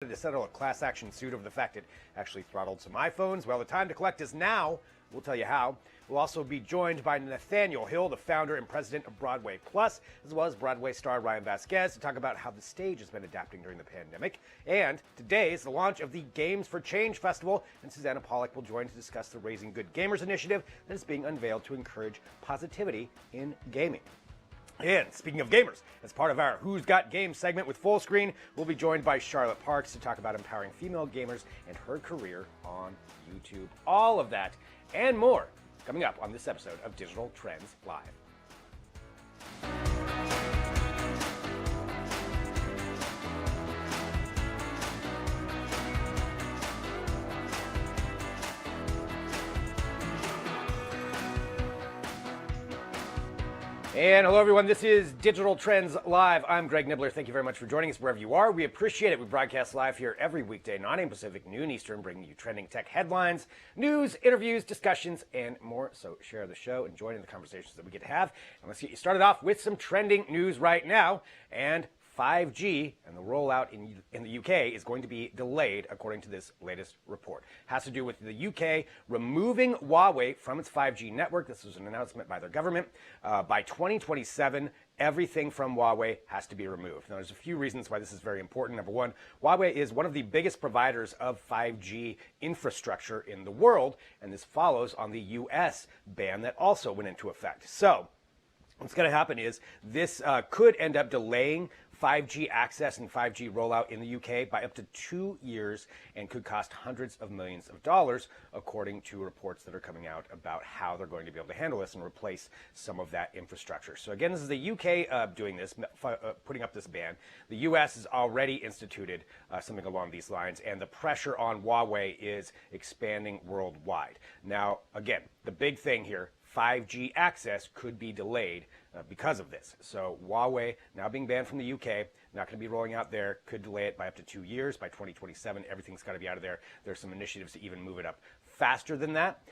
To settle a class action suit over the fact it actually throttled some iPhones. Well, the time to collect is now. We'll tell you how. We'll also be joined by Nathaniel Hill, the founder and president of Broadway Plus, as well as Broadway star Ryan Vasquez, to talk about how the stage has been adapting during the pandemic. And today is the launch of the Games for Change Festival, and Susanna Pollack will join to discuss the Raising Good Gamers initiative that is being unveiled to encourage positivity in gaming. And speaking of gamers, as part of our Who's Got Games segment with Fullscreen, we'll be joined by Charlotte Parks to talk about empowering female gamers and her career on YouTube. All of that and more coming up on this episode of Digital Trends Live. And hello, everyone. This is Digital Trends Live. I'm Greg Nibbler. Thank you very much for joining us wherever you are. We appreciate it. We broadcast live here every weekday, 9 a.m. Pacific, noon Eastern, bringing you trending tech headlines, news, interviews, discussions, and more. So share the show and join in the conversations that we get to have. And let's get you started off with some trending news right now. And 5G and the rollout in the UK is going to be delayed, according to this latest report. Has to do with the UK removing Huawei from its 5G network. This was an announcement by their government. By 2027, everything from Huawei has to be removed. Now, there's a few reasons why this is very important. Number one, Huawei is one of the biggest providers of 5G infrastructure in the world, and this follows on the US ban that also went into effect. So what's going to happen is this could end up delaying 5G access and 5G rollout in the UK by up to 2 years and could cost hundreds of millions of dollars, according to reports that are coming out about how they're going to be able to handle this and replace some of that infrastructure. So again, this is the UK doing this, putting up this ban. The US has already instituted something along these lines, and the pressure on Huawei is expanding worldwide. Now, again, the big thing here, 5G access could be delayed because of this. So Huawei now being banned from the UK, not going to be rolling out there, could delay it by up to 2 years. By 2027, everything's got to be out of there. There's some initiatives to even move it up faster than that.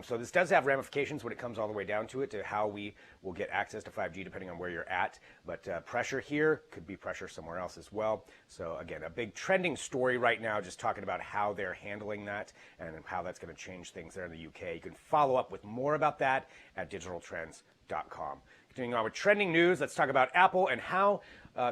So this does have ramifications when it comes all the way down to it, to how we will get access to 5G depending on where you're at. But pressure here could be pressure somewhere else as well. So again, a big trending story right now, just talking about how they're handling that and how that's going to change things there in the UK. You can follow up with more about that at digitaltrends.com. Continuing on with trending news, let's talk about Apple and how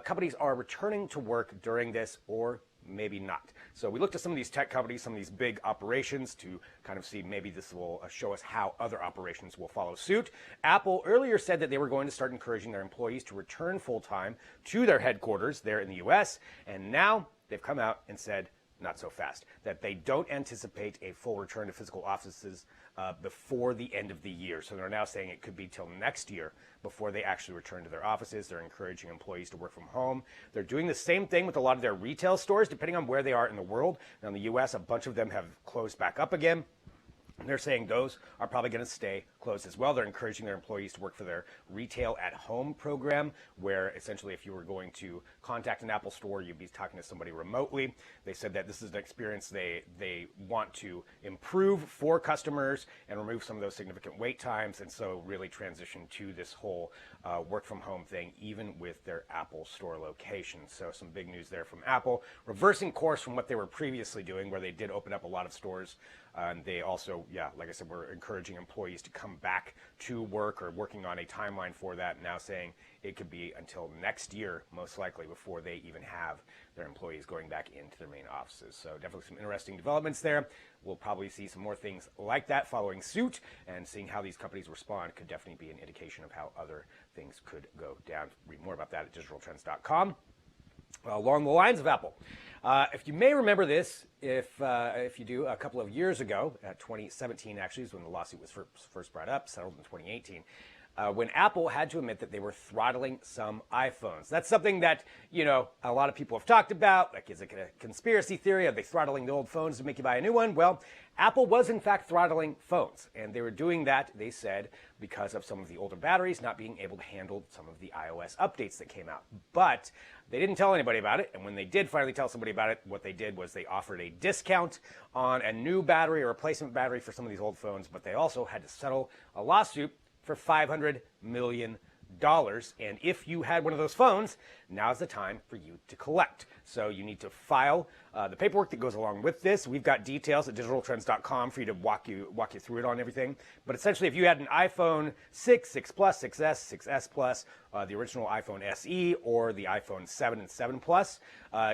companies are returning to work during this, or maybe not. So we looked at some of these tech companies, some of these big operations, to kind of see maybe this will show us how other operations will follow suit. Apple earlier said that they were going to start encouraging their employees to return full-time to their headquarters there in the US, and now they've come out and said not so fast, that they don't anticipate a full return to physical offices before the end of the year. So they're now saying it could be till next year before they actually return to their offices. They're encouraging employees to work from home. They're doing the same thing with a lot of their retail stores, depending on where they are in the world. Now in the US, a bunch of them have closed back up again. They're saying those are probably going to stay closed as well. They're encouraging their employees to work for their retail at home program, where essentially if you were going to contact an Apple store, you'd be talking to somebody remotely. They said that this is an experience they want to improve for customers and remove some of those significant wait times, and so really transition to this whole work from home thing, even with their Apple store location. So some big news there from Apple, reversing course from what they were previously doing, where they did open up a lot of stores. And they also, like I said, were encouraging employees to come back to work, or working on a timeline for that, now saying it could be until next year, most likely, before they even have their employees going back into their main offices. So definitely some interesting developments there. We'll probably see some more things like that following suit, and seeing how these companies respond could definitely be an indication of how other things could go down. Read more about that at digitaltrends.com. Along the lines of Apple, if you may remember this, if you do, a couple of years ago, 2017 actually is when the lawsuit was first brought up, settled in 2018, when Apple had to admit that they were throttling some iPhones. That's something that, a lot of people have talked about. Like, is it a conspiracy theory? Are they throttling the old phones to make you buy a new one? Well, Apple was in fact throttling phones, and they were doing that, they said, because of some of the older batteries not being able to handle some of the iOS updates that came out. But they didn't tell anybody about it, and when they did finally tell somebody about it, what they did was they offered a discount on a new battery or replacement battery for some of these old phones, but they also had to settle a lawsuit for $500 million. And if you had one of those phones, now's the time for you to collect. So you need to file the paperwork that goes along with this. We've got details at digitaltrends.com for you to walk you through it on everything. But essentially, if you had an iPhone 6, 6 Plus, 6S, 6S Plus, the original iPhone SE, or the iPhone 7 and 7 Plus,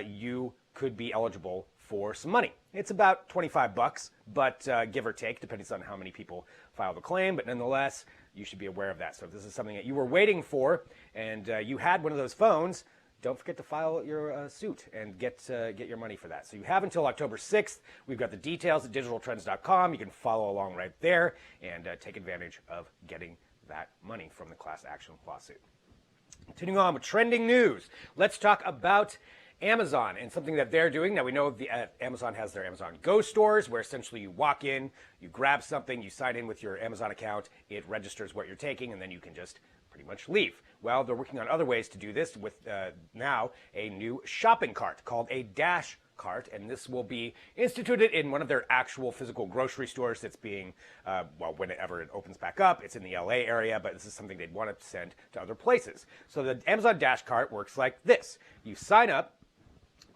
you could be eligible for some money. It's about $25, but give or take, depending on how many people file the claim. But nonetheless, you should be aware of that. So if this is something that you were waiting for and you had one of those phones, don't forget to file your suit and get your money for that. So you have until October 6th. We've got the details at digitaltrends.com. You can follow along right there and take advantage of getting that money from the class action lawsuit. Continuing on with trending news, let's talk about Amazon and something that they're doing. Now, we know Amazon has their Amazon Go stores where essentially you walk in, you grab something, you sign in with your Amazon account, it registers what you're taking, and then you can just pretty much leave. Well, they're working on other ways to do this with now a new shopping cart called a Dash cart, and this will be instituted in one of their actual physical grocery stores that's being, whenever it opens back up. It's in the LA area, but this is something they'd want to send to other places. So the Amazon Dash cart works like this. You sign up,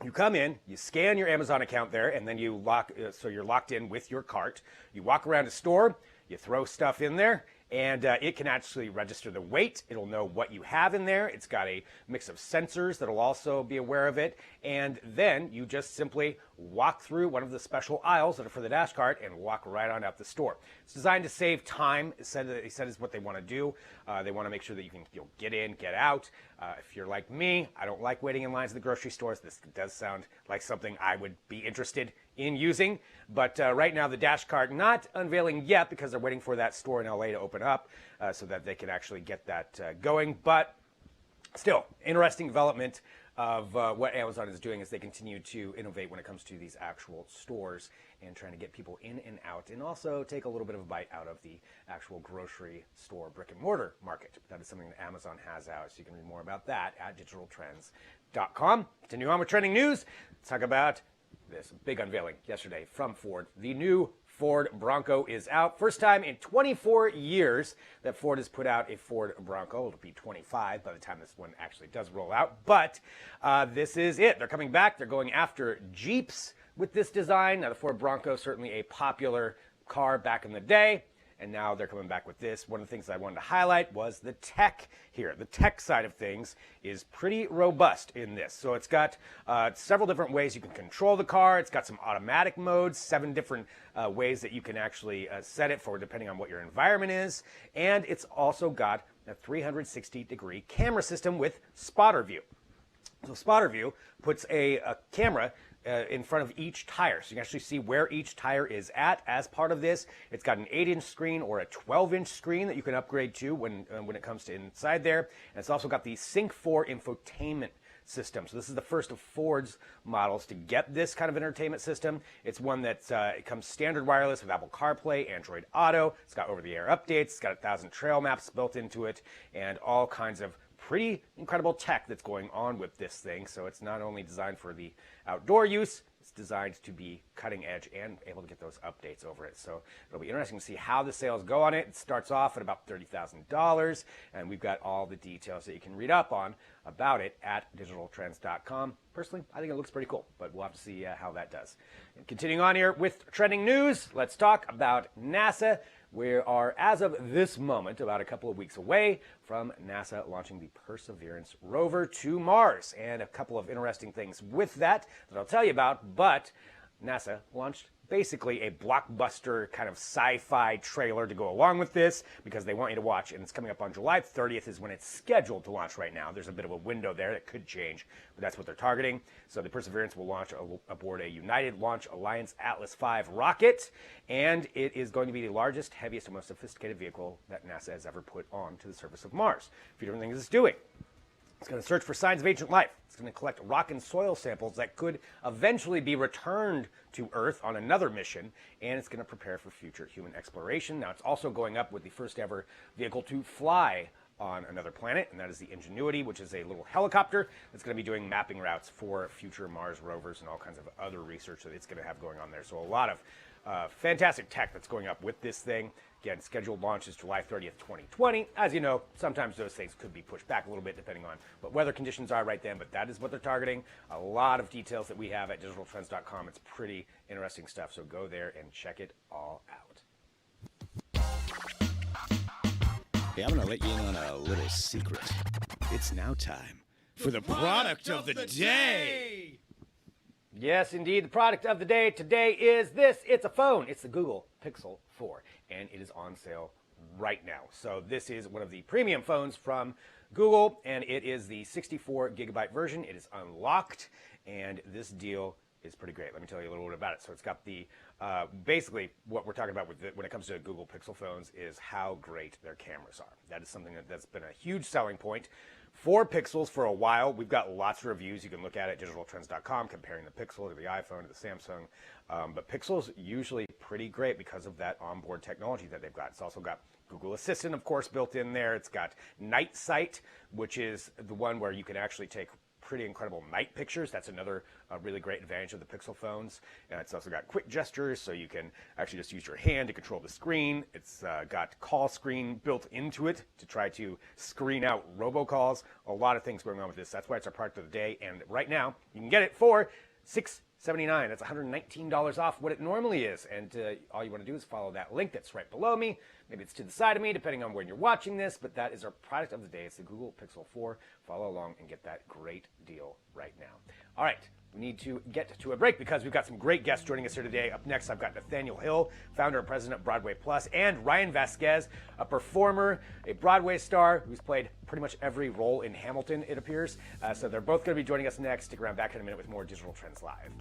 you come in, you scan your Amazon account there, and then you so you're locked in with your cart. You walk around a store, you throw stuff in there, and it can actually register the weight. It'll know what you have in there. It's got a mix of sensors that'll also be aware of it. And then you just simply walk through one of the special aisles that are for the Dash cart and walk right on out the store. It's designed to save time. He said is what they want to do. They want to make sure that you can get in, get out. If you're like me, I don't like waiting in lines at the grocery stores. This does sound like something I would be interested in using. But right now, the Dash cart not unveiling yet because they're waiting for that store in LA to open up so that they can actually get that going. But still, interesting development of what Amazon is doing as they continue to innovate when it comes to these actual stores and trying to get people in and out, and also take a little bit of a bite out of the actual grocery store brick and mortar market. That is something that Amazon has out, so you can read more about that at digitaltrends.com. Continue on with trending news. Let's talk about this big unveiling yesterday from Ford. The new Ford Bronco is out. First time in 24 years that Ford has put out a Ford Bronco. It'll be 25 by the time this one actually does roll out. But this is it. They're coming back. They're going after Jeeps with this design. Now, the Ford Bronco, certainly a popular car back in the day. And now they're coming back with this. One of the things I wanted to highlight was the tech here. The tech side of things is pretty robust in this. So it's got several different ways you can control the car. It's got some automatic modes, 7 different ways that you can actually set it for depending on what your environment is. And it's also got a 360-degree camera system with spotter view. So spotter view puts a camera in front of each tire. So you can actually see where each tire is at as part of this. It's got an 8-inch screen or a 12-inch screen that you can upgrade to when it comes to inside there. And it's also got the Sync 4 infotainment system. So this is the first of Ford's models to get this kind of entertainment system. It's one that it comes standard wireless with Apple CarPlay, Android Auto. It's got over-the-air updates. It's got 1,000 trail maps built into it and all kinds of pretty incredible tech that's going on with this thing. So it's not only designed for the outdoor use, it's designed to be cutting edge and able to get those updates over it. So it'll be interesting to see how the sales go on it. It starts off at about $30,000, and we've got all the details that you can read up on about it at digitaltrends.com. Personally, I think it looks pretty cool, but we'll have to see how that does. And continuing on here with trending news, let's talk about NASA. We are, as of this moment, about a couple of weeks away from NASA launching the Perseverance rover to Mars. And a couple of interesting things with that I'll tell you about. But NASA launched basically a blockbuster kind of sci-fi trailer to go along with this because they want you to watch. And it's coming up on July 30th is when it's scheduled to launch right now. There's a bit of a window there that could change, but that's what they're targeting. So the Perseverance will launch aboard a United Launch Alliance Atlas V rocket, and it is going to be the largest, heaviest, and most sophisticated vehicle that NASA has ever put onto the surface of Mars. A few different things it's doing. It's going to search for signs of ancient life. It's going to collect rock and soil samples that could eventually be returned to Earth on another mission, and it's going to prepare for future human exploration. Now, it's also going up with the first ever vehicle to fly on another planet, and that is the Ingenuity, which is a little helicopter that's going to be doing mapping routes for future Mars rovers and all kinds of other research that it's going to have going on there. So a lot of fantastic tech that's going up with this thing. Again, scheduled launch is July 30th, 2020. As you know, sometimes those things could be pushed back a little bit depending on what weather conditions are right then, but that is what they're targeting. A lot of details that we have at digitaltrends.com. It's pretty interesting stuff, so go there and check it all out. Hey, I'm going to let you in on a little secret. It's now time for the product of the day. Yes, indeed. The product of the day today is this. It's a phone. It's the Google Pixel 4, and it is on sale right now. So this is one of the premium phones from Google, and it is the 64 gigabyte version. It is unlocked, and this deal is pretty great. Let me tell you a little bit about it. So it's got the, basically what we're talking about with when it comes to Google Pixel phones is how great their cameras are. That is something that's been a huge selling point for Pixels for a while. We've got lots of reviews you can look at digitaltrends.com comparing the Pixel to the iPhone to the Samsung. But Pixel's usually pretty great because of that onboard technology that they've got. It's also got Google Assistant, of course, built in there. It's got Night Sight, which is the one where you can actually take pretty incredible night pictures. That's another really great advantage of the Pixel phones. And it's also got quick gestures, so you can actually just use your hand to control the screen. It's got call screen built into it to try to screen out robocalls. A lot of things going on with this. That's why it's our product of the day. And right now, you can get it for $679. That's $119 off what it normally is. And all you want to do is follow that link that's right below me. Maybe it's to the side of me, depending on when you're watching this, but that is our product of the day. It's the Google Pixel 4. Follow along and get that great deal right now. All right, we need to get to a break because we've got some great guests joining us here today. Up next, I've got Nathaniel Hill, founder and president of Broadway Plus, and Ryan Vasquez, a performer, a Broadway star who's played pretty much every role in Hamilton, it appears. So they're both going to be joining us next. Stick around, back in a minute with more Digital Trends Live.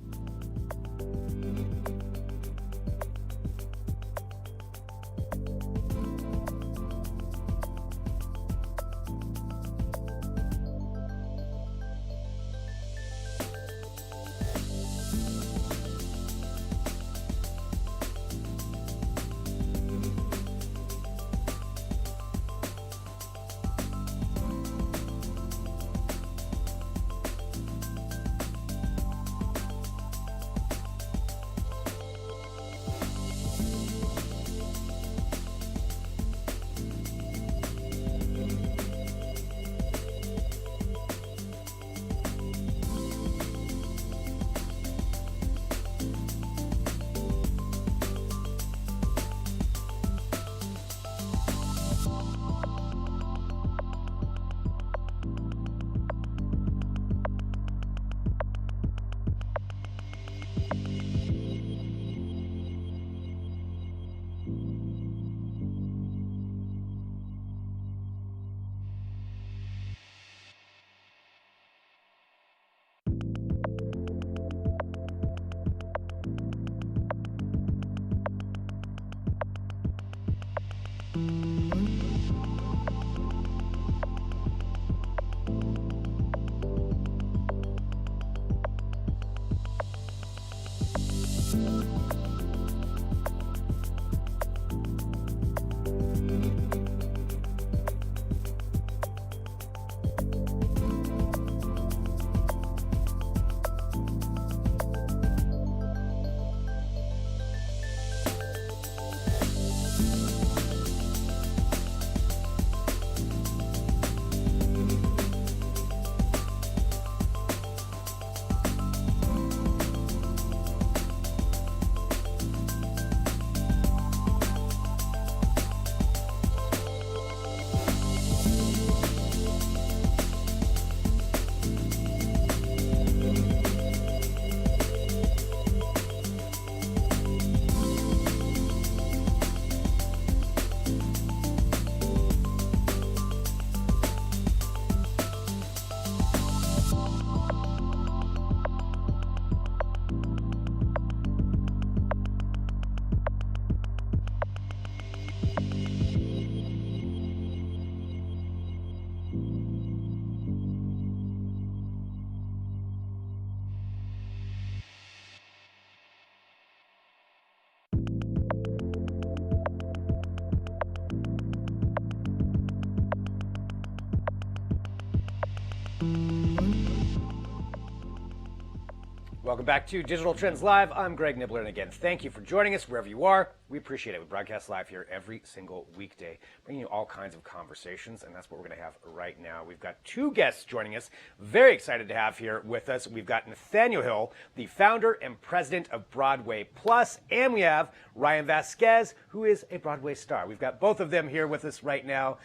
Welcome back to Digital Trends Live. I'm Greg Nibbler, and again, thank you for joining us wherever you are. We appreciate it. We broadcast live here every single weekday, bringing you all kinds of conversations, and that's what we're going to have right now. We've got two guests joining us. Very excited to have here with us. We've got Nathaniel Hill, the founder and president of Broadway Plus, and we have Ryan Vasquez, who is a Broadway star. We've got both of them here with us right now.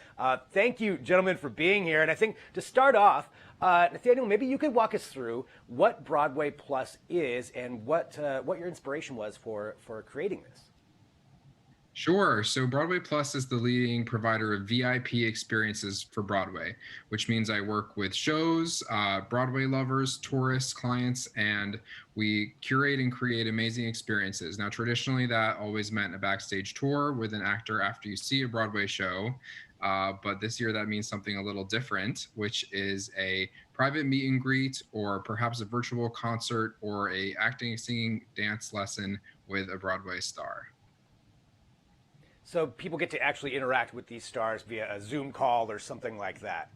Thank you, gentlemen, for being here. And I think to start off, Nathaniel, maybe you could walk us through what Broadway Plus is and what your inspiration was for creating this. Sure. So Broadway Plus is the leading provider of VIP experiences for Broadway, which means I work with shows, Broadway lovers, tourists, clients, and we curate and create amazing experiences. Now, traditionally, that always meant a backstage tour with an actor after you see a Broadway show. But this year that means something a little different, which is a private meet and greet, or perhaps a virtual concert, or a acting, singing, dance lesson with a Broadway star. So people get to actually interact with these stars via a Zoom call or something like that.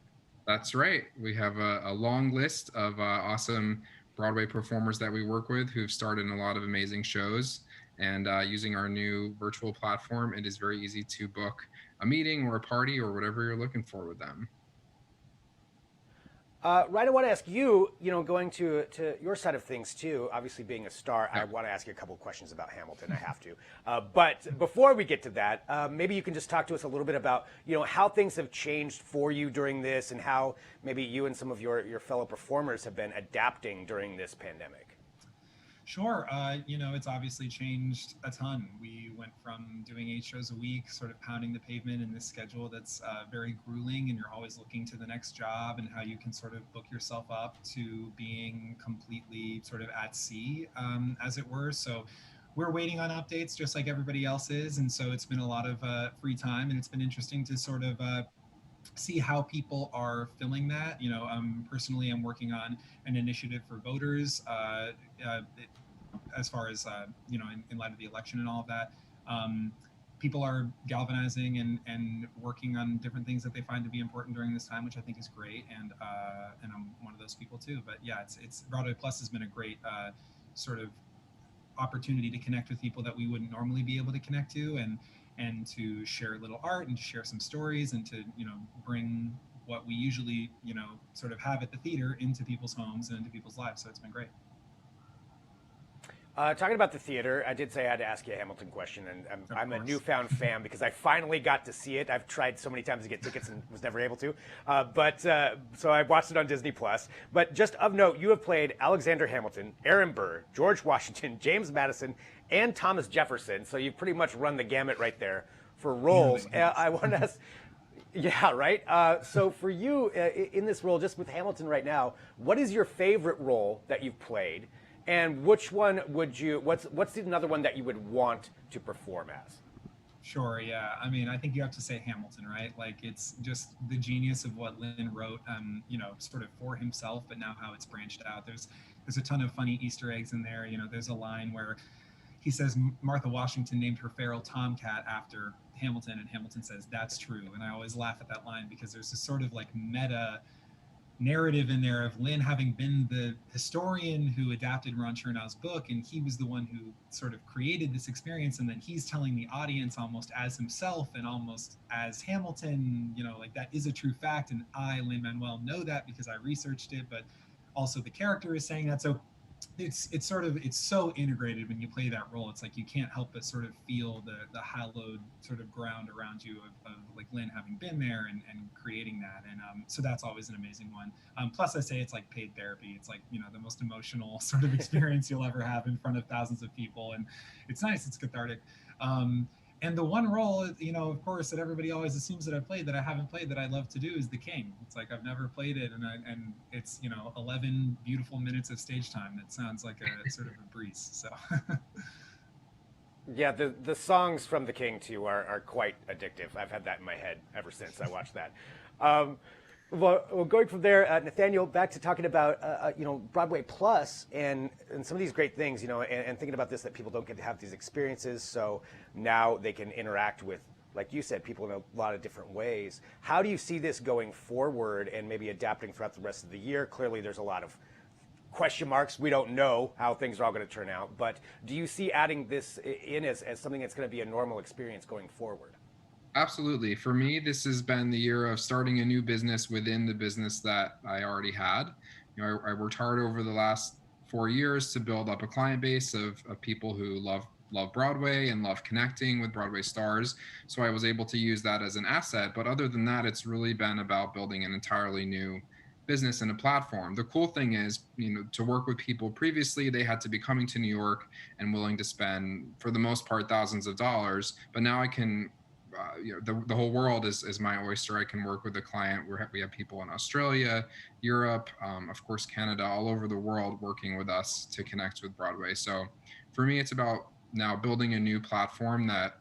That's right. We have a long list of awesome Broadway performers that we work with who've starred in a lot of amazing shows. And using our new virtual platform, it is very easy to book a meeting or a party or whatever you're looking for with them. Ryan, I want to ask you, going to your side of things too, obviously being a star, I want to ask you a couple of questions about Hamilton. I have to. But before we get to that, maybe you can just talk to us a little bit about, how things have changed for you during this and how maybe you and some of your fellow performers have been adapting during this pandemic. Sure. It's obviously changed a ton. We went from doing 8 shows a week, sort of pounding the pavement in this schedule that's very grueling, and you're always looking to the next job and how you can sort of book yourself up, to being completely sort of at sea, as it were. So we're waiting on updates just like everybody else is. And so it's been a lot of free time, and it's been interesting to sort of see how people are filling that. Personally, I'm working on an initiative for voters as far as, in light of the election and all of that. People are galvanizing and working on different things that they find to be important during this time, which I think is great. And I'm one of those people too. But yeah, it's Broadway Plus has been a great sort of opportunity to connect with people that we wouldn't normally be able to connect to, and to share a little art and to share some stories, and to, bring what we usually, sort of have at the theater into people's homes and into people's lives. So it's been great. Talking about the theater, I did say I had to ask you a Hamilton question, and I'm a newfound fan because I finally got to see it. I've tried so many times to get tickets and was never able to. So I watched it on Disney Plus. But just of note, you have played Alexander Hamilton, Aaron Burr, George Washington, James Madison, and Thomas Jefferson. So you've pretty much run the gamut right there for roles. I want to ask, yeah, right? So for you in this role, just with Hamilton right now, what is your favorite role that you've played? And which one would you, what's another one that you would want to perform as? Sure, yeah. I mean, I think you have to say Hamilton, right? Like, it's just the genius of what Lin wrote, sort of for himself, but now how it's branched out. There's a ton of funny Easter eggs in there. There's a line where he says Martha Washington named her feral tomcat after Hamilton, and Hamilton says, "That's true." And I always laugh at that line because there's this sort of like meta narrative in there of Lin having been the historian who adapted Ron Chernow's book, and he was the one who sort of created this experience, and then he's telling the audience almost as himself and almost as Hamilton, like that is a true fact, and I, Lin-Manuel, know that because I researched it, but also the character is saying that. So it's so integrated when you play that role. It's like you can't help but sort of feel the hallowed sort of ground around you of like Lin having been there and creating that. And so that's always an amazing one. Plus, I say it's like paid therapy. It's like, the most emotional sort of experience you'll ever have in front of thousands of people. And it's nice. It's cathartic. And the one role, of course, that everybody always assumes that I played that I haven't played that I love to do is the King. It's like I've never played it, and it's 11 beautiful minutes of stage time. That sounds like a sort of a breeze. So. Yeah, the songs from the King too are quite addictive. I've had that in my head ever since I watched that. Well, going from there, Nathaniel, back to talking about Broadway Plus and some of these great things, and thinking about this, that people don't get to have these experiences, so now they can interact with, like you said, people in a lot of different ways. How do you see this going forward and maybe adapting throughout the rest of the year? Clearly, there's a lot of question marks. We don't know how things are all going to turn out. But do you see adding this in as something that's going to be a normal experience going forward? Absolutely. For me, this has been the year of starting a new business within the business that I already had. I worked hard over the last 4 years to build up a client base of people who love Broadway and love connecting with Broadway stars. So I was able to use that as an asset. But other than that, it's really been about building an entirely new business and a platform. The cool thing is, to work with people previously, they had to be coming to New York and willing to spend, for the most part, thousands of dollars. But now I can the whole world is my oyster. I can work with a client. We have people in Australia, Europe, of course, Canada, all over the world working with us to connect with Broadway. So for me, it's about now building a new platform that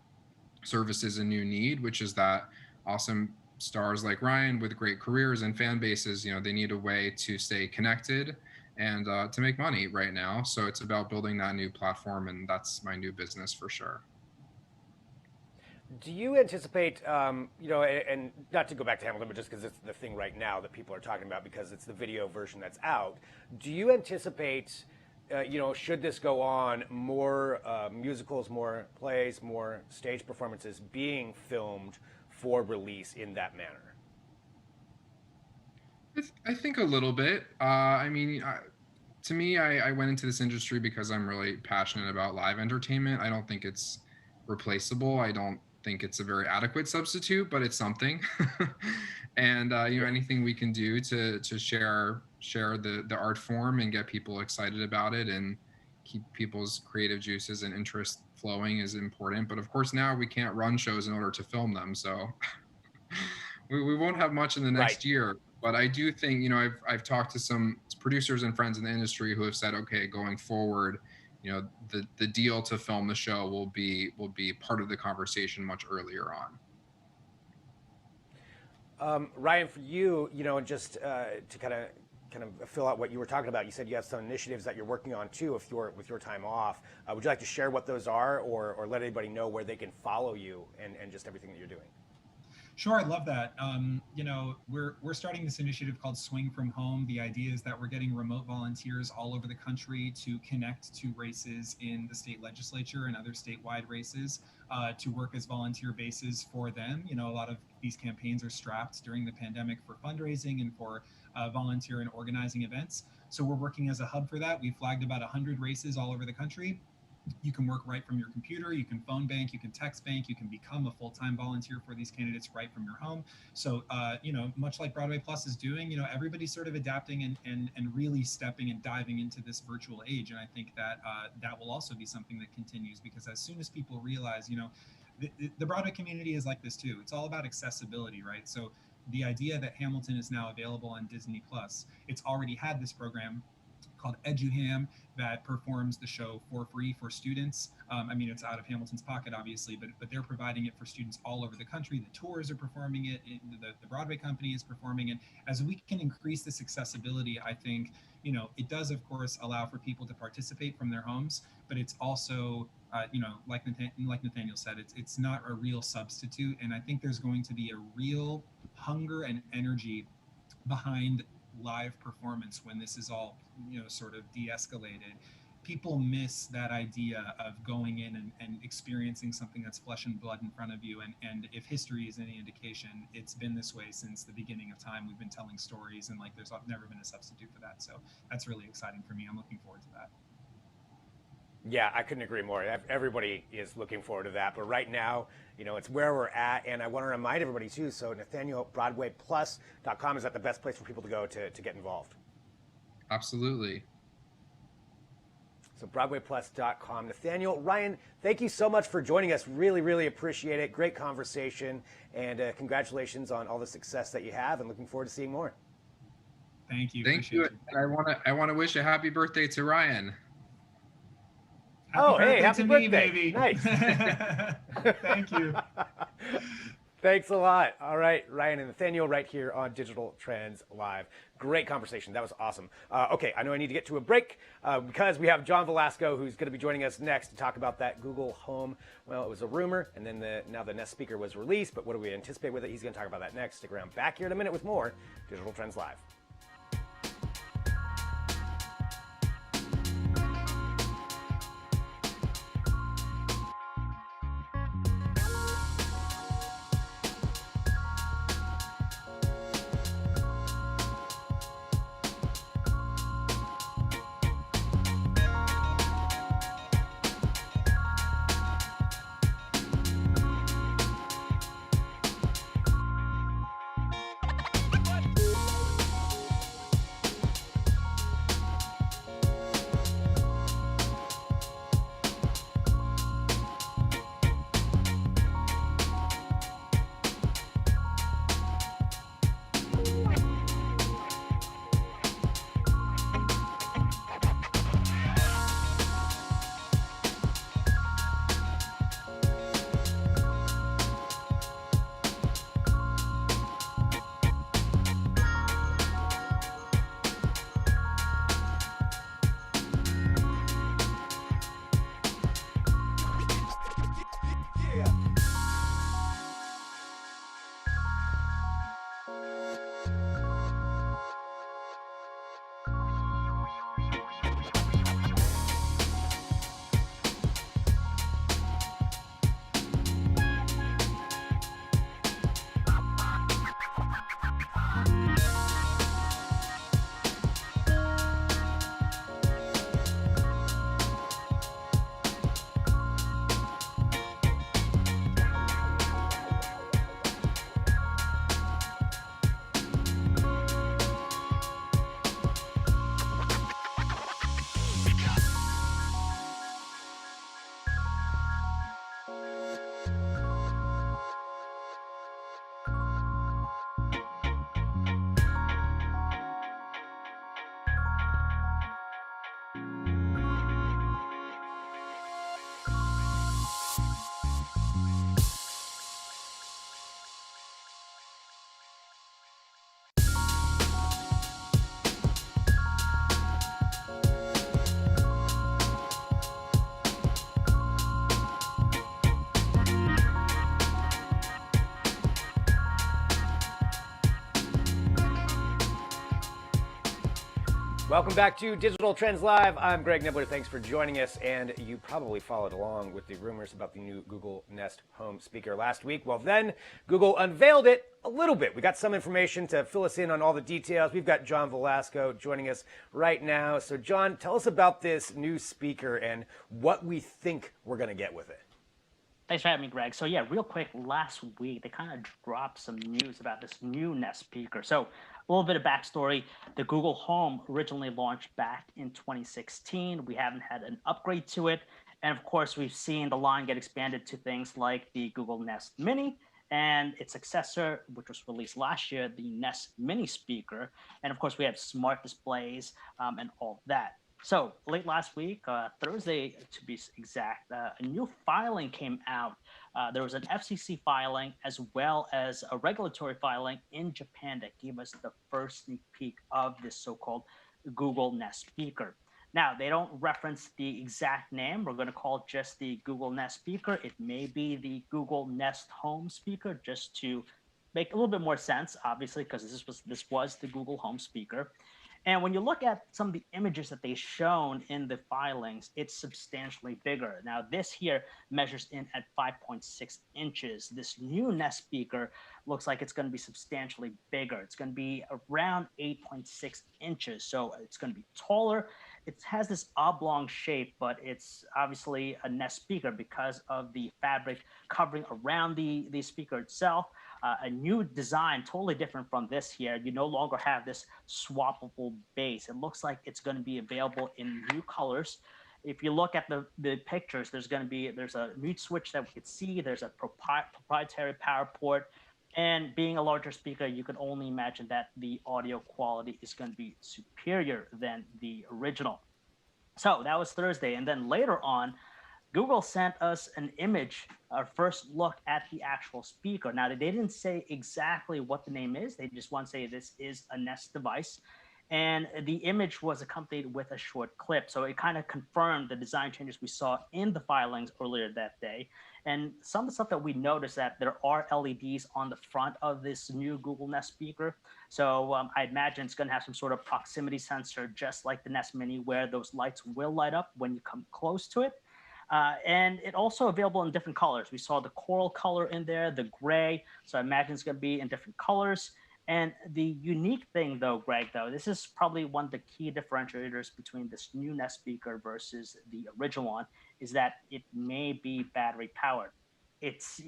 services a new need, which is that awesome stars like Ryan with great careers and fan bases, they need a way to stay connected and to make money right now. So it's about building that new platform, and that's my new business for sure. Do you anticipate, and not to go back to Hamilton, but just because it's the thing right now that people are talking about because it's the video version that's out, do you anticipate, should this go on, more musicals, more plays, more stage performances being filmed for release in that manner? I think a little bit. To me, I went into this industry because I'm really passionate about live entertainment. I don't think it's replaceable. I don't think it's a very adequate substitute, but it's something. And anything we can do to share the art form and get people excited about it and keep people's creative juices and interest flowing is important. But of course, now we can't run shows in order to film them, so we won't have much in the next year. But I do think, I've talked to some producers and friends in the industry who have said, okay, going forward, the deal to film the show will be part of the conversation much earlier on. Ryan, for you, just to kind of fill out what you were talking about, you said you have some initiatives that you're working on too with your time off. Would you like to share what those are, or let anybody know where they can follow you and just everything that you're doing? Sure, I love that. We're starting this initiative called Swing from Home. The idea is that we're getting remote volunteers all over the country to connect to races in the state legislature and other statewide races to work as volunteer bases for them. A lot of these campaigns are strapped during the pandemic for fundraising and for volunteer and organizing events. So we're working as a hub for that. We flagged about 100 races all over the country. You can work right from your computer, you can phone bank, you can text bank, you can become a full-time volunteer for these candidates right from your home. So, much like Broadway Plus is doing, everybody's sort of adapting and really stepping and diving into this virtual age. And I think that that will also be something that continues, because as soon as people realize, the Broadway community is like this too. It's all about accessibility, right? So the idea that Hamilton is now available on Disney Plus, it's already had this program called EduHam that performs the show for free for students. It's out of Hamilton's pocket, obviously, but they're providing it for students all over the country. The tours are performing it. The Broadway company is performing it. As we can increase this accessibility, I think, it does, of course, allow for people to participate from their homes, but it's also, like Nathaniel said, it's not a real substitute. And I think there's going to be a real hunger and energy behind live performance when this is all sort of de-escalated. People miss that idea of going in and experiencing something that's flesh and blood in front of you, and if history is any indication, it's been this way since the beginning of time. We've been telling stories, and there's never been a substitute for that. So that's really exciting for me. I'm looking forward to that. Yeah, I couldn't agree more. Everybody is looking forward to that. But right now, it's where we're at. And I want to remind everybody, too, so Nathaniel, BroadwayPlus.com, is that the best place for people to go to get involved? Absolutely. So BroadwayPlus.com. Nathaniel, Ryan, thank you so much for joining us. Really, really appreciate it. Great conversation. And congratulations on all the success that you have, and looking forward to seeing more. Thank you. Thank you. I want to wish a happy birthday to Ryan. Happy birthday, baby. Nice. Thank you. Thanks a lot. All right, Ryan and Nathaniel right here on Digital Trends Live. Great conversation. That was awesome. Okay, I know I need to get to a break because we have John Velasco, who's going to be joining us next to talk about that Google Home. Well, it was a rumor, and then now the Nest speaker was released, but what do we anticipate with it? He's going to talk about that next. Stick around. Back here in a minute with more Digital Trends Live. Welcome back to Digital Trends Live. I'm Greg Nibbler. Thanks for joining us. And you probably followed along with the rumors about the new Google Nest Home speaker last week. Well, then Google unveiled it a little bit. We got some information to fill us in on all the details. We've got John Velasco joining us right now. So, John, tell us about this new speaker and what we think we're going to get with it. Thanks for having me, Greg. So yeah, real quick, last week they kind of dropped some news about this new Nest speaker. So a little bit of backstory. The Google Home originally launched back in 2016. We haven't had an upgrade to it. And of course, we've seen the line get expanded to things like the Google Nest Mini and its successor, which was released last year, the Nest Mini speaker. And of course, we have smart displays and all that. So late last week, Thursday to be exact, a new filing came out. There was an FCC filing as well as a regulatory filing in Japan that gave us the first sneak peek of this so-called Google Nest speaker. Now, they don't reference the exact name. We're going to call it just the Google Nest speaker. It may be the Google Nest Home speaker, just to make a little bit more sense, obviously, because this was the Google Home speaker. And when you look at some of the images that they've shown in the filings, it's substantially bigger. Now, this here measures in at 5.6 inches. This new Nest speaker looks like it's going to be substantially bigger. It's going to be around 8.6 inches. So it's going to be taller. It has this oblong shape, but it's obviously a Nest speaker because of the fabric covering around the speaker itself. A new design, totally different from this here. You no longer have this swappable base. It looks like it's going to be available in new colors. If you look at the pictures, there's a mute switch that we could see. There's a proprietary power port. And being a larger speaker, you can only imagine that the audio quality is going to be superior than the original. So that was Thursday. And then later on, Google sent us an image, our first look at the actual speaker. Now, they didn't say exactly what the name is. They just want to say this is a Nest device. And the image was accompanied with a short clip. So it kind of confirmed the design changes we saw in the filings earlier that day. And some of the stuff that we noticed that there are LEDs on the front of this new Google Nest speaker. So I imagine it's going to have some sort of proximity sensor, just like the Nest Mini, where those lights will light up when you come close to it. And it also available in different colors. We saw the coral color in there, the gray. So I imagine it's going to be in different colors. And the unique thing, though, Greg, this is probably one of the key differentiators between this new Nest speaker versus the original one, is that it may be battery powered. It's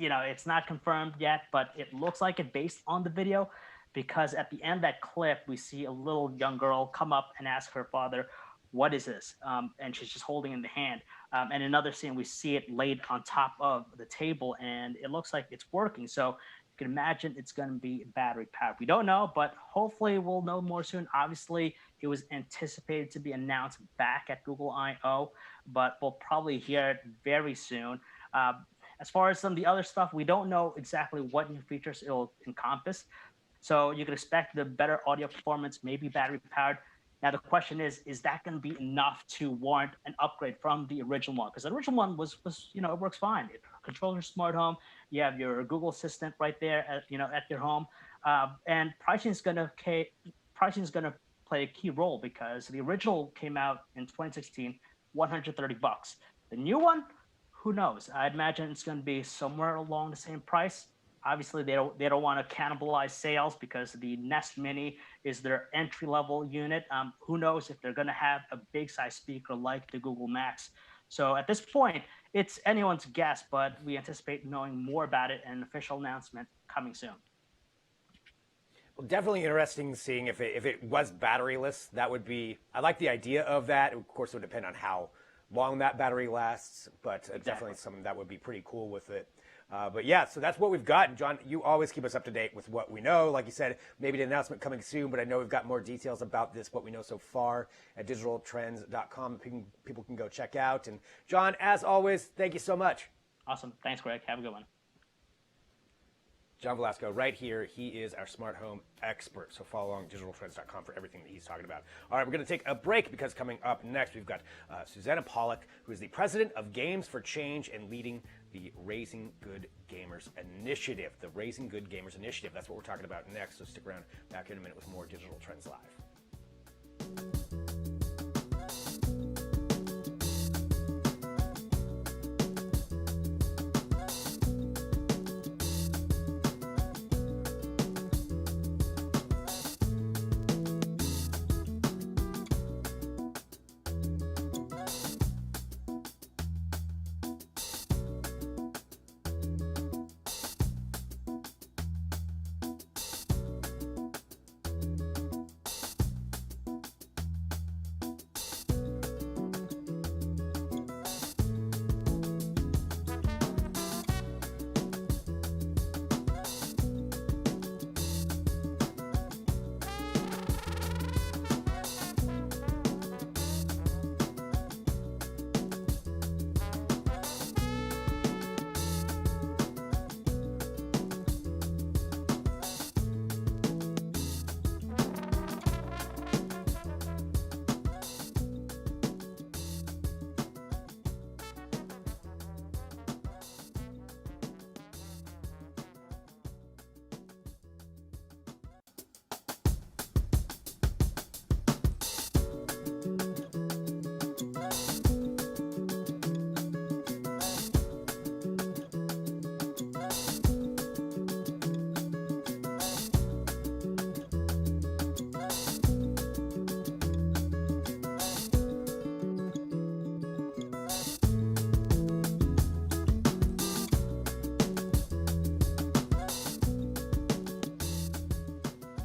not confirmed yet, but it looks like it based on the video, because at the end of that clip, we see a little young girl come up and ask her father, "What is this?" And she's just holding in the hand. And another scene, we see it laid on top of the table, and it looks like it's working. So you can imagine it's going to be battery powered. We don't know, but hopefully we'll know more soon. Obviously, it was anticipated to be announced back at Google I/O, but we'll probably hear it very soon. As far as some of the other stuff, we don't know exactly what new features it'll encompass. So you can expect the better audio performance, maybe battery powered. Now, the question is that going to be enough to warrant an upgrade from the original one? Because the original one was it works fine. It controls your smart home. You have your Google Assistant right there at your home. And pricing is going to play a key role, because the original came out in 2016, $130. The new one, who knows? I'd imagine it's going to be somewhere along the same price. Obviously, they don't want to cannibalize sales, because the Nest Mini is their entry-level unit. Who knows if they're going to have a big-size speaker like the Google Max. So at this point, it's anyone's guess, but we anticipate knowing more about it and an official announcement coming soon. Well, definitely interesting seeing if it was batteryless. That would be, I like the idea of that. Of course, it would depend on how long that battery lasts, but definitely something that would be pretty cool with it. But yeah, so that's what we've got. And John, you always keep us up to date with what we know. Like you said, maybe the announcement coming soon, but I know we've got more details about this, what we know so far, at digitaltrends.com. People can go check out. And John, as always, thank you so much. Awesome. Thanks, Greg. Have a good one. John Velasco right here. He is our smart home expert. So follow along digitaltrends.com for everything that he's talking about. All right, we're going to take a break, because coming up next, we've got Susanna Pollock, who is the president of Games for Change and leading the Raising Good Gamers Initiative. The Raising Good Gamers Initiative. That's what we're talking about next. So stick around. Back in a minute with more Digital Trends Live.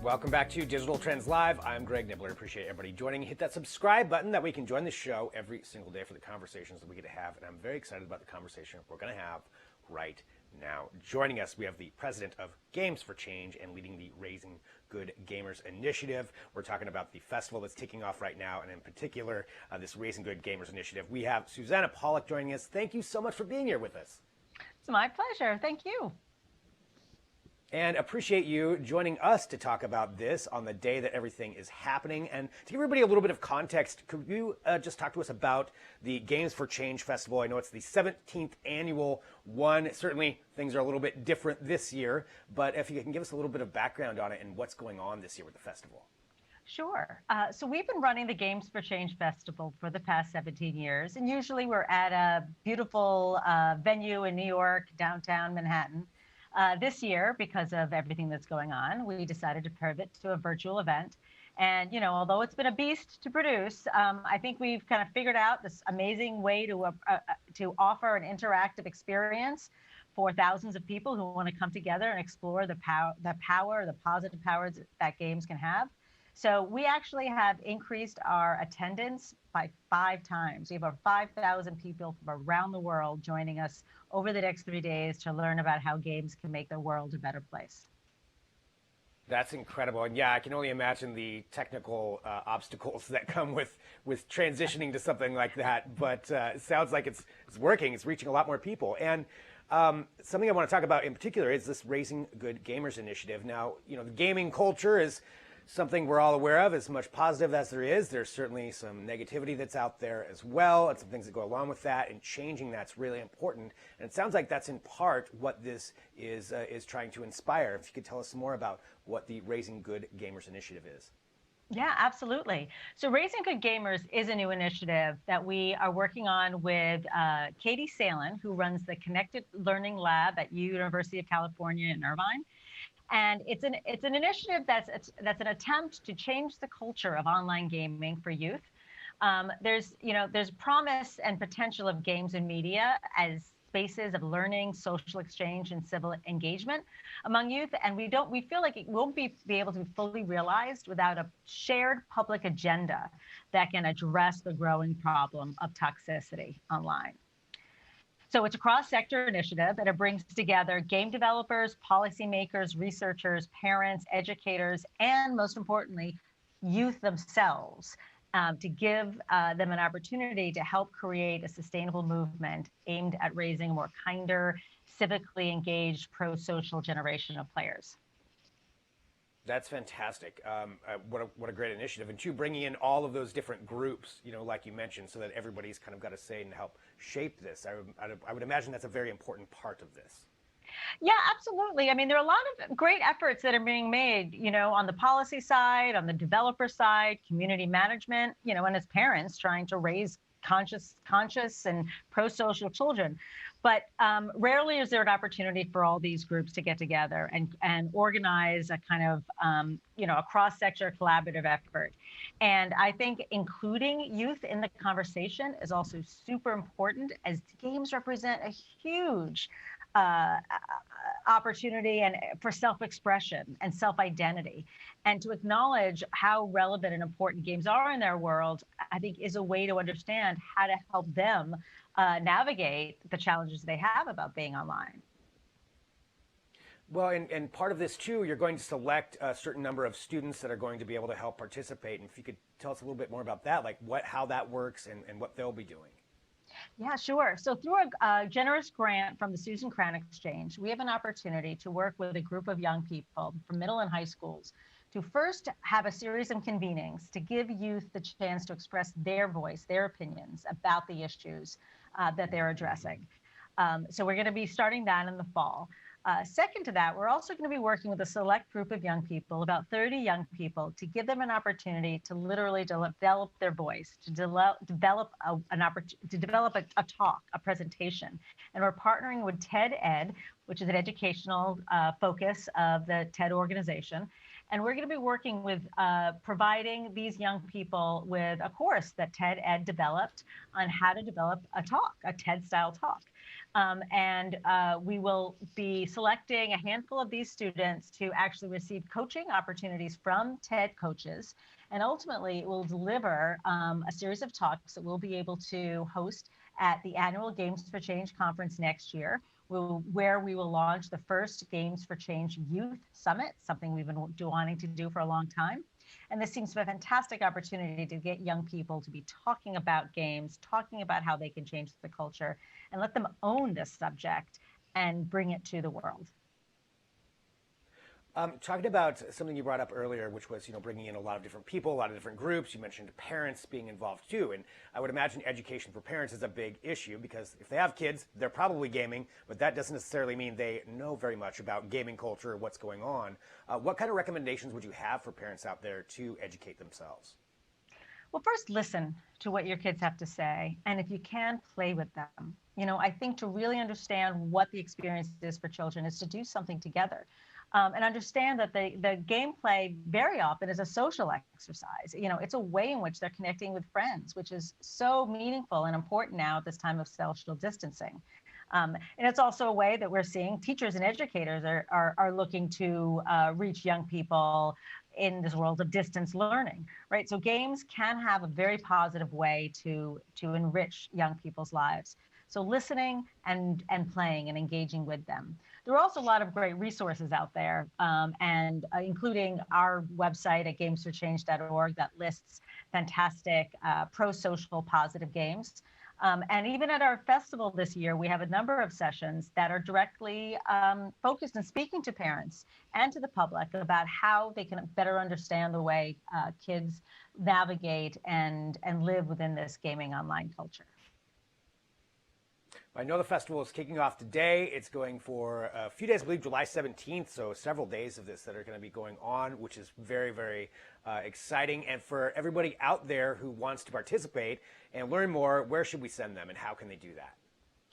Welcome back to Digital Trends Live. I'm Greg Nibbler. Appreciate everybody joining. Hit that subscribe button that we can join the show every single day for the conversations that we get to have. And I'm very excited about the conversation we're going to have right now. Joining us, we have the president of Games for Change and leading the Raising Good Gamers initiative. We're talking about the festival that's kicking off right now, and in particular, this Raising Good Gamers initiative. We have Susanna Pollock joining us. Thank you so much for being here with us. It's my pleasure. Thank you. And appreciate you joining us to talk about this on the day that everything is happening. And to give everybody a little bit of context, could you just talk to us about the Games for Change Festival? I know it's the 17th annual one. Certainly things are a little bit different this year, but if you can give us a little bit of background on it and what's going on this year with the festival. Sure. So we've been running the Games for Change Festival for the past 17 years. And usually we're at a beautiful venue in New York, downtown Manhattan. This year, because of everything that's going on, we decided to pivot to a virtual event. And, you know, although it's been a beast to produce, I think we've kind of figured out this amazing way to offer an interactive experience for thousands of people who want to come together and explore the positive powers that games can have. So we actually have increased our attendance by 5 times. We have over 5,000 people from around the world joining us over the next 3 days to learn about how games can make the world a better place. That's incredible. And yeah, I can only imagine the technical obstacles that come with transitioning to something like that. But it sounds like it's working. It's reaching a lot more people. And something I want to talk about in particular is this Raising Good Gamers initiative. Now, you know, the gaming culture is something we're all aware of. As much positive as there is, there's certainly some negativity that's out there as well, and some things that go along with that, and changing that's really important. And it sounds like that's in part what this is trying to inspire. If you could tell us some more about what the Raising Good Gamers initiative is. Yeah, absolutely. So Raising Good Gamers is a new initiative that we are working on with Katie Salen, who runs the Connected Learning Lab at University of California in Irvine. And it's an initiative that's an attempt to change the culture of online gaming for youth. There's promise and potential of games and media as spaces of learning, social exchange, and civil engagement among youth, and we feel like it won't be able to be fully realized without a shared public agenda that can address the growing problem of toxicity online. So it's a cross-sector initiative, and it brings together game developers, policymakers, researchers, parents, educators, and most importantly, youth themselves, to give them an opportunity to help create a sustainable movement aimed at raising a more kinder, civically engaged, pro-social generation of players. That's fantastic. What a great initiative. And two, bringing in all of those different groups, you know, like you mentioned, so that everybody's kind of got a say and help shape this. I would imagine that's a very important part of this. Yeah, absolutely. I mean, there are a lot of great efforts that are being made, you know, on the policy side, on the developer side, community management, you know, and as parents trying to raise conscious and pro-social children. But rarely is there an opportunity for all these groups to get together and organize a kind of, a cross-sector collaborative effort. And I think including youth in the conversation is also super important, as games represent a huge opportunity and for self-expression and self-identity, and to acknowledge how relevant and important games are in their world, I think is a way to understand how to help them navigate the challenges they have about being online. Well, and part of this too, you're going to select a certain number of students that are going to be able to help participate. And if you could tell us a little bit more about that, like how that works and what they'll be doing. Yeah, sure. So through a generous grant from the Susan Cran Exchange, we have an opportunity to work with a group of young people from middle and high schools to first have a series of convenings to give youth the chance to express their voice, their opinions about the issues that they're addressing. So we're going to be starting that in the fall. Second to that, we're also going to be working with a select group of young people, about 30 young people, to give them an opportunity to literally develop their voice, to develop a talk, a presentation. And we're partnering with TED Ed, which is an educational focus of the TED organization. And we're going to be working with providing these young people with a course that TED Ed developed on how to develop a talk, a TED-style talk. And we will be selecting a handful of these students to actually receive coaching opportunities from TED coaches. And ultimately, it will deliver a series of talks that we'll be able to host at the annual Games for Change conference next year, where we will launch the first Games for Change Youth Summit, something we've been wanting to do for a long time. And this seems to be a fantastic opportunity to get young people to be talking about games, talking about how they can change the culture, and let them own this subject and bring it to the world. Talking about something you brought up earlier, which was, bringing in a lot of different people, a lot of different groups. You mentioned parents being involved too. And I would imagine education for parents is a big issue because if they have kids, they're probably gaming, but that doesn't necessarily mean they know very much about gaming culture or what's going on. What kind of recommendations would you have for parents out there to educate themselves? Well, first, listen to what your kids have to say. And if you can, play with them. I think to really understand what the experience is for children is to do something together. And understand that the gameplay very often is a social exercise. It's a way in which they're connecting with friends, which is so meaningful and important now at this time of social distancing. And it's also a way that we're seeing teachers and educators are looking to reach young people in this world of distance learning, right? So games can have a very positive way to enrich young people's lives. So listening and playing and engaging with them. There are also a lot of great resources out there, and including our website at gamesforchange.org that lists fantastic pro-social positive games. And even at our festival this year, we have a number of sessions that are directly focused on speaking to parents and to the public about how they can better understand the way kids navigate and live within this gaming online culture. I know the festival is kicking off today. It's going for a few days, I believe July 17th, so several days of this that are going to be going on, which is very, very exciting. And for everybody out there who wants to participate and learn more, where should we send them and how can they do that?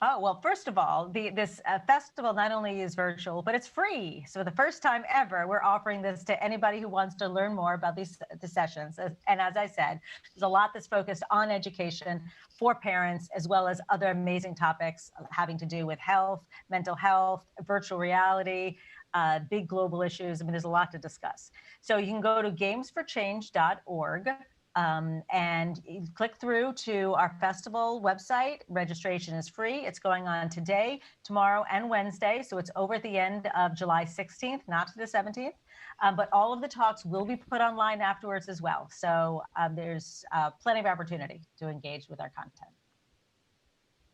Oh, well, first of all, this festival not only is virtual, but it's free. So the first time ever, we're offering this to anybody who wants to learn more about the sessions. And as I said, there's a lot that's focused on education for parents, as well as other amazing topics having to do with health, mental health, virtual reality, big global issues. I mean, there's a lot to discuss. So you can go to gamesforchange.org. And you click through to our festival website. Registration is free. It's going on today, tomorrow, and Wednesday. So it's over at the end of July 16th, not to the 17th. But all of the talks will be put online afterwards as well. So there's plenty of opportunity to engage with our content.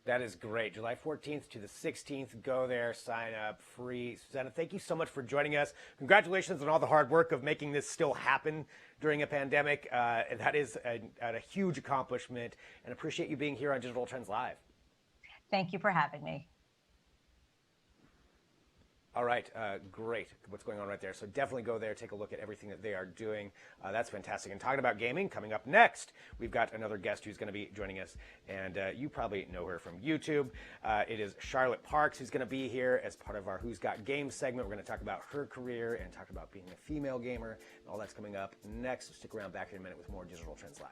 That is great. July 14th to the 16th. Go there, sign up, free. Susanna, thank you so much for joining us. Congratulations on all the hard work of making this still happen during a pandemic. That is a huge accomplishment, and appreciate you being here on Digital Trends Live. Thank you for having me. All right, great. What's going on right there? So definitely go there, take a look at everything that they are doing. That's fantastic. And talking about gaming, coming up next, we've got another guest who's going to be joining us, and you probably know her from YouTube. It is Charlotte Parks who's going to be here as part of our Who's Got Games segment. We're going to talk about her career and talk about being a female gamer, and all that's coming up next. So stick around, back in a minute with more Digital Trends Live.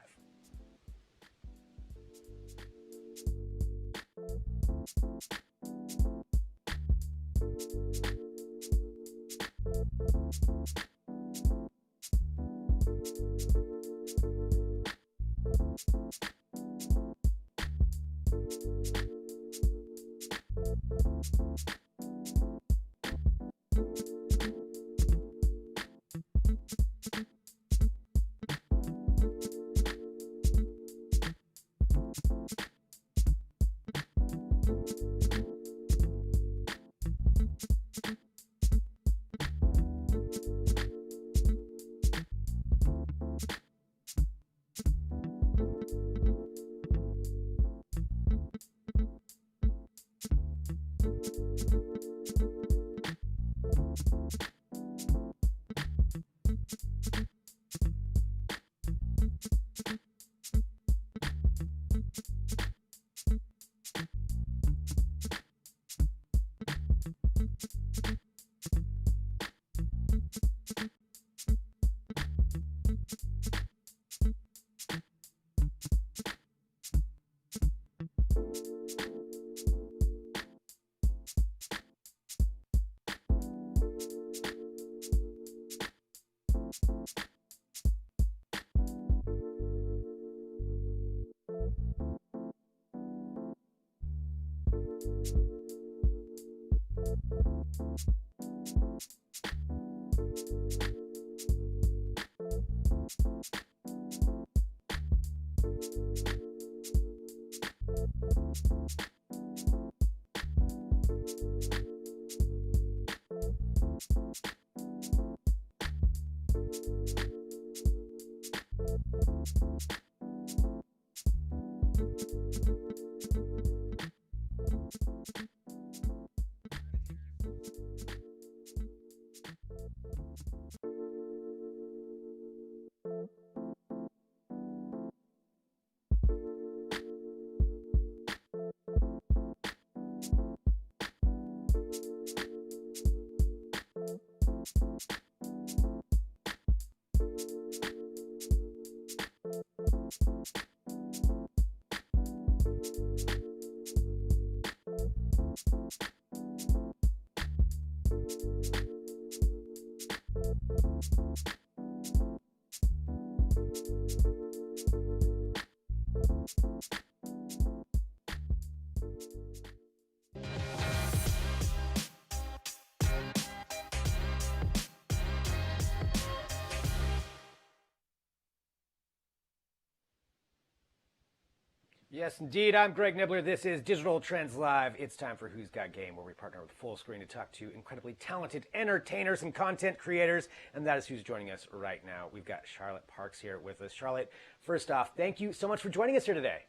Yes, indeed. I'm Greg Nibbler. This is Digital Trends Live. It's time for Who's Got Game, where we partner with Full Screen to talk to incredibly talented entertainers and content creators. And that is who's joining us right now. We've got Charlotte Parks here with us. Charlotte, first off, thank you so much for joining us here today.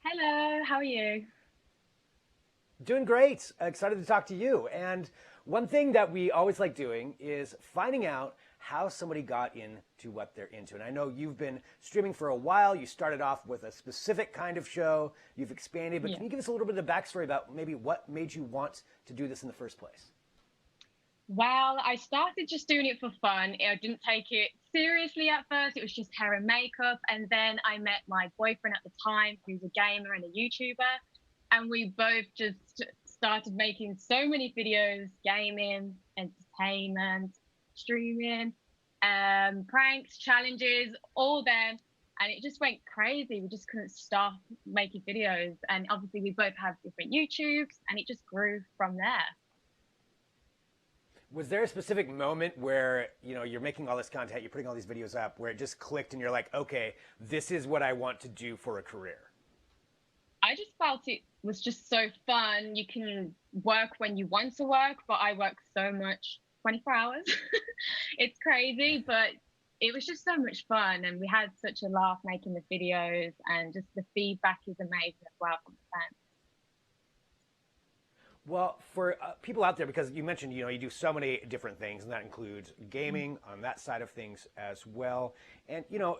Hello, how are you? Doing great. Excited to talk to you. And one thing that we always like doing is finding out how somebody got into what they're into. And I know you've been streaming for a while. You started off with a specific kind of show. You've expanded, but can you give us a little bit of the backstory about maybe what made you want to do this in the first place? Well, I started just doing it for fun. I didn't take it seriously at first. It was just hair and makeup. And then I met my boyfriend at the time, who's a gamer and a YouTuber. And we both just started making so many videos, gaming, entertainment, streaming, pranks, challenges, all them. And it just went crazy. We just couldn't stop making videos. And obviously we both have different YouTubes, and it just grew from there. Was there a specific moment where, you know, you're making all this content, you're putting all these videos up, where it just clicked and you're like, okay, this is what I want to do for a career? I just felt it was just so fun. You can work when you want to work, but I work so much, 24 hours. It's crazy, but it was just so much fun. And we had such a laugh making the videos, and just the feedback is amazing as well from the fans. Well, for people out there, because you mentioned, you know, you do so many different things, and that includes gaming on that side of things as well. And, you know,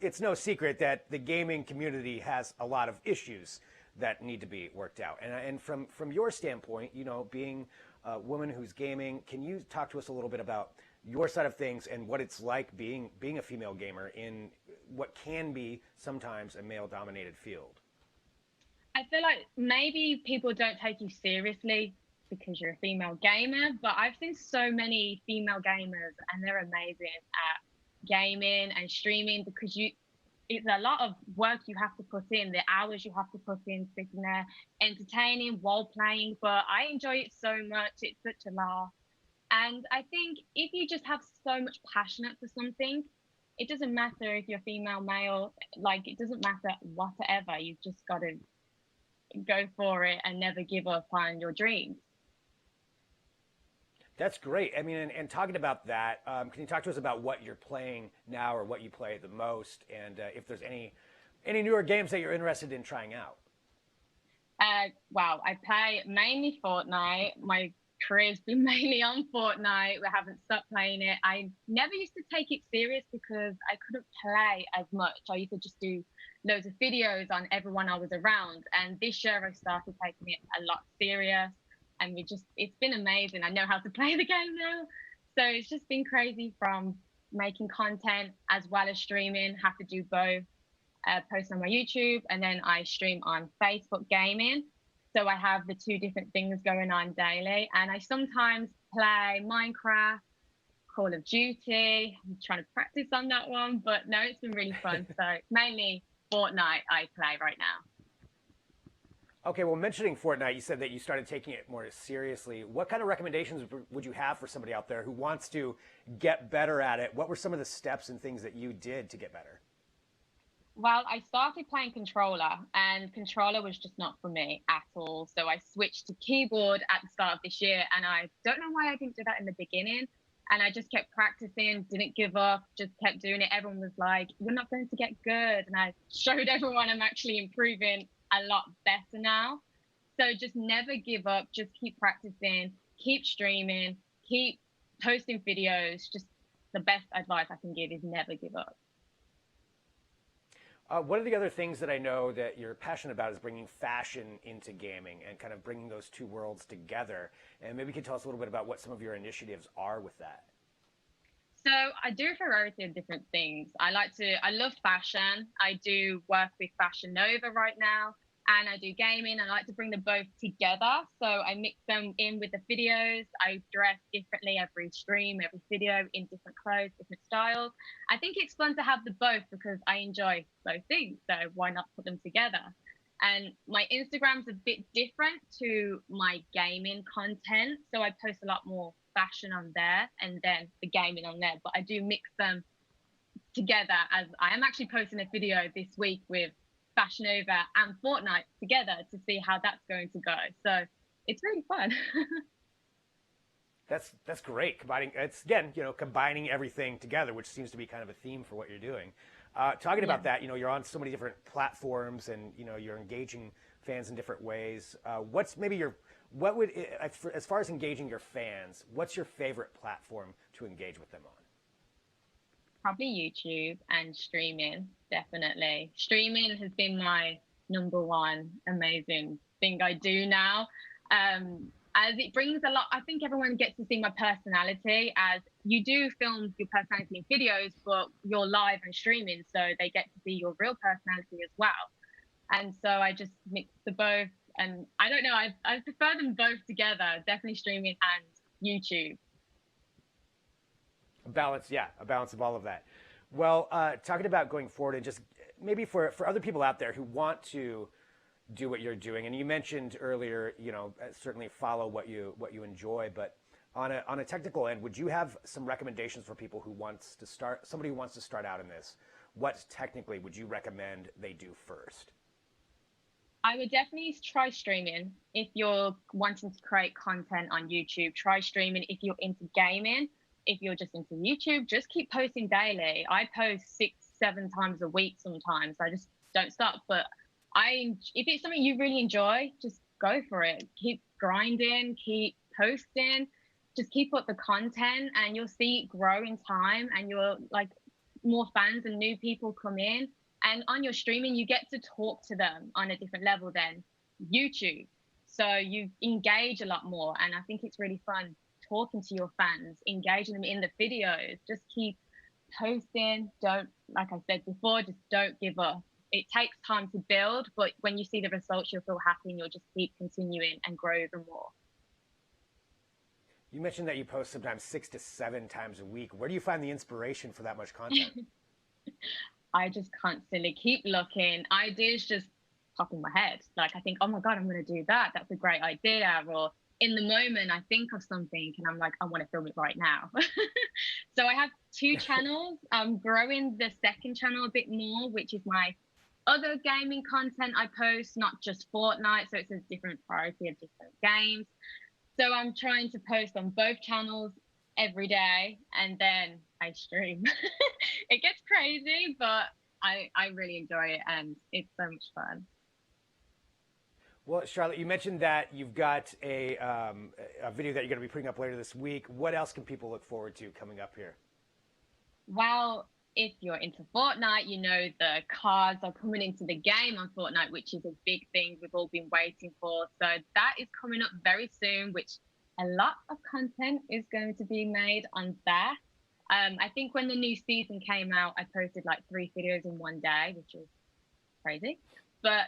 it's no secret that the gaming community has a lot of issues that need to be worked out. And from your standpoint, you know, being a woman who's gaming, can you talk to us a little bit about your side of things and what it's like being a female gamer in what can be sometimes a male-dominated field? I feel like maybe people don't take you seriously because you're a female gamer, but I've seen so many female gamers and they're amazing at gaming and streaming, because it's a lot of work you have to put in, the hours you have to put in sitting there entertaining while playing. But I enjoy it so much. It's such a laugh. And I think if you just have so much passion for something, it doesn't matter if you're female, male, like it doesn't matter whatever. You've just got to go for it and never give up on your dreams. That's great. I mean, and talking about that, can you talk to us about what you're playing now, or what you play the most, and if there's any newer games that you're interested in trying out? Wow, I play mainly Fortnite. My career's been mainly on Fortnite. We haven't stopped playing it. I never used to take it serious because I couldn't play as much. I used to just do loads of videos on everyone I was around. And this year I started taking it a lot serious. And it's been amazing. I know how to play the game now. So it's just been crazy, from making content as well as streaming. Have to do both. Post on my YouTube, and then I stream on Facebook gaming. So I have the two different things going on daily. And I sometimes play Minecraft, Call of Duty. I'm trying to practice on that one, but no, it's been really fun. So mainly Fortnite I play right now. Okay, well, mentioning Fortnite, you said that you started taking it more seriously. What kind of recommendations would you have for somebody out there who wants to get better at it? What were some of the steps and things that you did to get better? Well, I started playing controller, and controller was just not for me at all. So I switched to keyboard at the start of this year, and I don't know why I didn't do that in the beginning. And I just kept practicing, didn't give up, just kept doing it. Everyone was like, "You're not going to get good," and I showed everyone I'm actually improving a lot better now. So just never give up. Just keep practicing, keep streaming, keep posting videos. Just the best advice I can give is never give up. One of the other things that I know that you're passionate about is bringing fashion into gaming and kind of bringing those two worlds together. And maybe you could tell us a little bit about what some of your initiatives are with that. So I do a variety of different things. I love fashion. I do work with Fashion Nova right now, and I do gaming. I like to bring them both together. So I mix them in with the videos. I dress differently every stream, every video, in different clothes, different styles. I think it's fun to have the both because I enjoy both things. So why not put them together? And my Instagram's a bit different to my gaming content. So I post a lot more fashion on there and then the gaming on there. But I do mix them together, as I am actually posting a video this week with Fashion Over and Fortnite together to see how that's going to go. So it's really fun. That's great. Combining it's again, combining everything together, which seems to be kind of a theme for what you're doing. Talking about that, you're on so many different platforms, and you're engaging fans in different ways. What's maybe as far as engaging your fans, what's your favorite platform to engage with them on? Probably YouTube and streaming, definitely. Streaming has been my number one amazing thing I do now. As it brings a lot, I think everyone gets to see my personality, as you do film your personality in videos, but you're live and streaming, so they get to see your real personality as well. And so I just mix the both, and I don't know, I prefer them both together, definitely streaming and YouTube. A balance of all of that. Well, talking about going forward, and just maybe for other people out there who want to do what you're doing, and you mentioned earlier, certainly follow what you enjoy, but on a technical end, would you have some recommendations for people somebody who wants to start out in this? What technically would you recommend they do first? I would definitely try streaming. If you're wanting to create content on YouTube, try streaming. If you're into gaming, if you're just into YouTube, just keep posting daily. I post 6-7 times a week sometimes. I just don't stop. But if it's something you really enjoy, just go for it. Keep grinding, keep posting, just keep up the content, and you'll see it grow in time, and you're like more fans and new people come in. And on your streaming, you get to talk to them on a different level than YouTube. So you engage a lot more. And I think it's really fun talking to your fans, engaging them in the videos. Just keep posting. Don't, like I said before, just don't give up. It takes time to build, but when you see the results, you'll feel happy, and you'll just keep continuing and grow even more. You mentioned that you post sometimes 6 to 7 times a week. Where do you find the inspiration for that much content? I just constantly keep looking. Ideas just pop in my head. Like I think, oh my God, I'm going to do that. That's a great idea. Or in the moment, I think of something and I'm like, I want to film it right now. So I have 2 channels. I'm growing the second channel a bit more, which is my other gaming content I post, not just Fortnite. So it's a different priority of different games. So I'm trying to post on both channels every day, and then I stream. It gets crazy, but I really enjoy it, and it's so much fun. Well, Charlotte, you mentioned that you've got a video that you're going to be putting up later this week. What else can people look forward to coming up here? Well, if you're into Fortnite, the cards are coming into the game on Fortnite, which is a big thing we've all been waiting for. So that is coming up very soon, which a lot of content is going to be made on that. I think when the new season came out, I posted like 3 videos in one day, which is crazy. But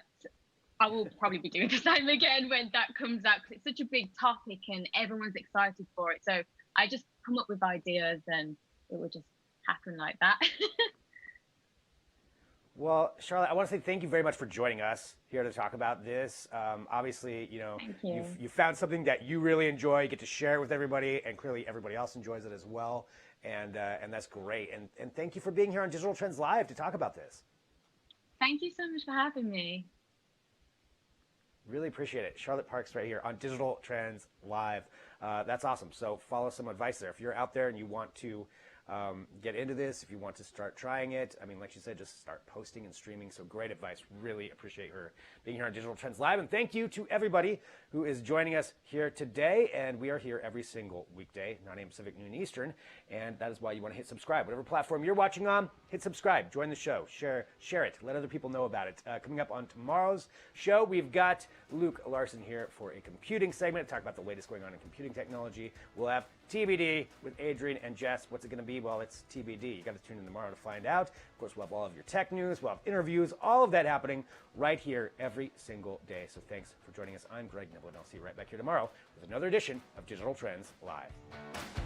I will probably be doing the same again when that comes out, because it's such a big topic and everyone's excited for it. So I just come up with ideas and it will just happen like that. Well, Charlotte, I want to say thank you very much for joining us here to talk about this. Obviously, you know, Thank you. you found something that you really enjoy, you get to share it with everybody, and clearly everybody else enjoys it as well. And that's great. And thank you for being here on Digital Trends Live to talk about this. Thank you so much for having me. Really appreciate it. Charlotte Parks right here on Digital Trends Live. That's awesome. So follow some advice there. If you're out there and you want to get into this, if you want to start trying it, I mean, like she said, just start posting and streaming. So great advice. Really appreciate her being here on Digital Trends Live. And thank you to everybody who is joining us here today. And we are here every single weekday, 9 a.m. Pacific, noon Eastern. And that is why you want to hit subscribe. Whatever platform you're watching on, hit subscribe. Join the show. Share it. Let other people know about it. Coming up on tomorrow's show, we've got Luke Larson here for a computing segment. Talk about the latest going on in computing technology. We'll have TBD with Adrian and Jess. What's it going to be? Well, it's TBD. You got to tune in tomorrow to find out. Of course, we'll have all of your tech news. We'll have interviews. All of that happening right here every single day. So thanks for joining us. I'm Greg Niblin. I'll see you right back here tomorrow with another edition of Digital Trends Live.